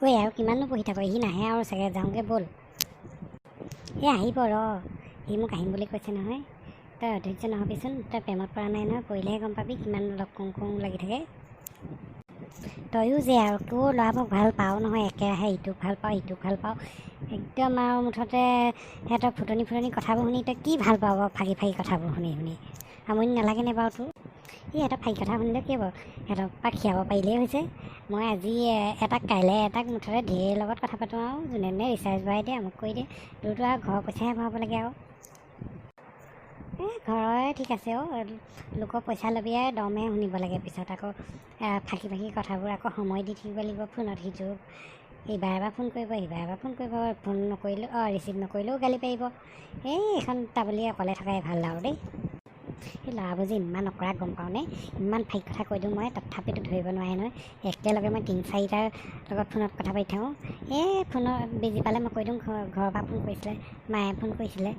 ঐ আৰু কিমাননো পঢ়ি থাক সি নাহে আৰু চাগে যাওঁগৈ ব'ল এই আহিব ৰ সি মোক আহিম বুলি কৈছে নহয় তই অধৈৰ্য নহবিচোন তই প্ৰেমত পৰা নাই নহয় পৰিলেহে গম পাবি কিমান লগ কং কং লাগি থাকে তয়ো যে আৰু তোৰ ল'ৰাবোৰক ভাল পাওঁ নহয় একেৰাহে ইটোক ভাল পাওঁ ইটোক ভাল পাওঁ একদম আৰু মুঠতে সিহঁতৰ ফুটনি কথাবোৰ শুনি তই কি ভাল পাওঁ বাৰু ফাঁকি কথাবোৰ শুনি আমনি নালাগেনে বাৰু তোৰ সিহঁতৰ ফাঁকি কথা শুনিলে কি হ'ব সিহঁতক পৰা খীৰাব পাৰিলেই হৈছে মই আজি এটাক কাইলৈ এটাক মুঠতে ঢেৰ লগত কথা পাতোঁ আৰু যোনে যোনে ৰিচাৰ্জ ভৰাই দিয়ে আমুক কৰি দিয়ে তোৰতো আৰু ঘৰৰ পইচাহে ভৰাব লাগে আৰু ঘৰৰে ঠিক আছে লোকৰ পইচা ল'বি আৰু দমহে শুনিব লাগে পিছত আকৌ ফাঁকি কথাবোৰ আকৌ সময় দি থাকিব লাগিব ফোনত সিটো এইবাৰ এবাৰ ফোন কৰিব সিবাৰ এবাৰ ফোন কৰিব ফোন নকৰিলেও ৰিচিভ নকৰিলেও গালি পাৰিব এইখন তাবলি অকলে থকাই ভাল আৰু দেই এই ল'ৰাবোৰ যে ইমান অকৰা গম পাওঁনে ইমান ফাঁকি কথা কৈ দিওঁ মই তথাপিতো ধৰিব নোৱাৰে নহয় একেলগে মই 3-4টাৰ লগত ফোনত কথা পাতি থাকোঁ ফোনত বিজি পালে মই কৈ দিওঁ ঘৰৰ পৰা ফোন কৰিছিলে মায়ে ফোন কৰিছিলে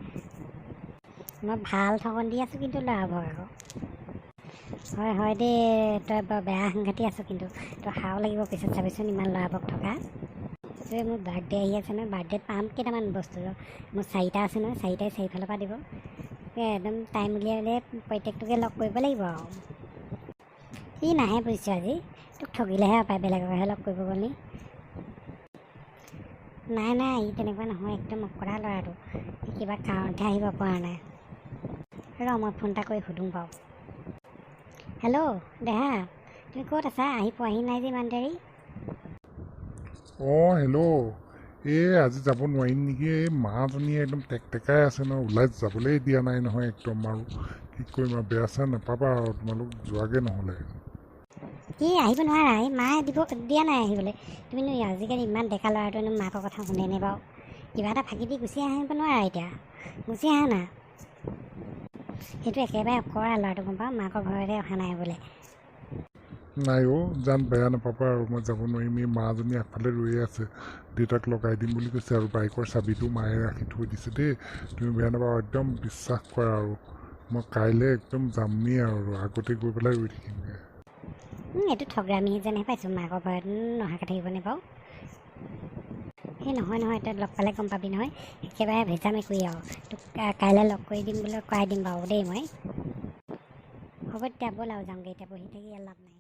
মই ভাল ঠগন দি আছোঁ কিন্তু ল'ৰাবোৰক আকৌ হয় দেই তই বৰ বেয়া সাংঘাতি আছোঁ কিন্তু তই হাও লাগিব পিছত চাবিচোন ইমান ল'ৰাবোৰক থকা মোৰ বাৰ্থডে আহি আছে নহয় বাৰ্থডেত পাম কেইটামান বস্তু মোৰ 4টা আছে নহয় 4টাই 4ফালৰ পৰা দিব একদম টাইম উলিয়াই প্ৰত্যেকটোকে লগ কৰিব লাগিব আৰু সি নাহে বুজিছোঁ আজি তোক ঠগিলেহে পায় বেলেগকহে লগ কৰিব গ'লি নাই ই তেনেকুৱা নহয় একদম অকৰা ল'ৰাটো সি কিবা কাৰণতহে আহিব পৰা নাই মই ফোন এটা কৰি সুধোঁ বাৰু হেল্ল' দেহা তুমি ক'ত আছা আহি পোৱাহি নাই যে ইমান দেৰি হেল্ল' আজি যাব নোৱাৰিম নেকি এই মাজনীয়ে একদম টেকটেকাই আছে ন ওলাই যাবলৈ দিয়া নাই নহয় একদম আৰু কি কৰিম আৰু বেয়া চেয়া নাপাবা আৰু তোমালোক যোৱাগৈ নহ'লে কি আহিব নোৱাৰা এই মায়ে দিয়া নাই আহিবলৈ তুমিনো আজিকালি ইমান ডেকা ল'ৰাটোনো মাকৰ কথা শুনেনে বাৰু কিবা এটা ফাঁকি দি গুচি আহিব নোৱাৰা এতিয়া গুচি আহা না সেইটো একেবাৰে অকৰা ল'ৰাটো গম পাওঁ মাকৰ ঘৰতে অহা নাই বোলে নাই জান বেয়া নাপাবা আৰু মই যাব নোৱাৰিম এই মাজনী আগফালে ৰৈয়ে আছে দেউতাক লগাই দিম বুলি কৈছে আৰু বাইকৰ চাবিটো মায়ে ৰাখি থৈ দিছে দেই তুমি বেয়া নাপাবা একদম বিশ্বাস কৰা আৰু মই কাইলৈ একদম যামেই আৰু আগতে গৈ পেলাই ৰৈ থাকিমগৈ এইটো ঠগৰামি যেনহে পাইছোঁ মাকৰ ঘৰত নহাকৈ থাকিবনে বাৰু সেই নহয় তই লগ পালে গম পাবি নহয় একেবাৰে ভেজা মেকুৰী আৰু তোক কাইলৈ লগ কৰি দিম বুলি কৰাই দিম বাৰু দেই মই হ'ব তেতিয়া ব'ল আৰু যামগৈ এতিয়া বহি থাকি লাভ নাই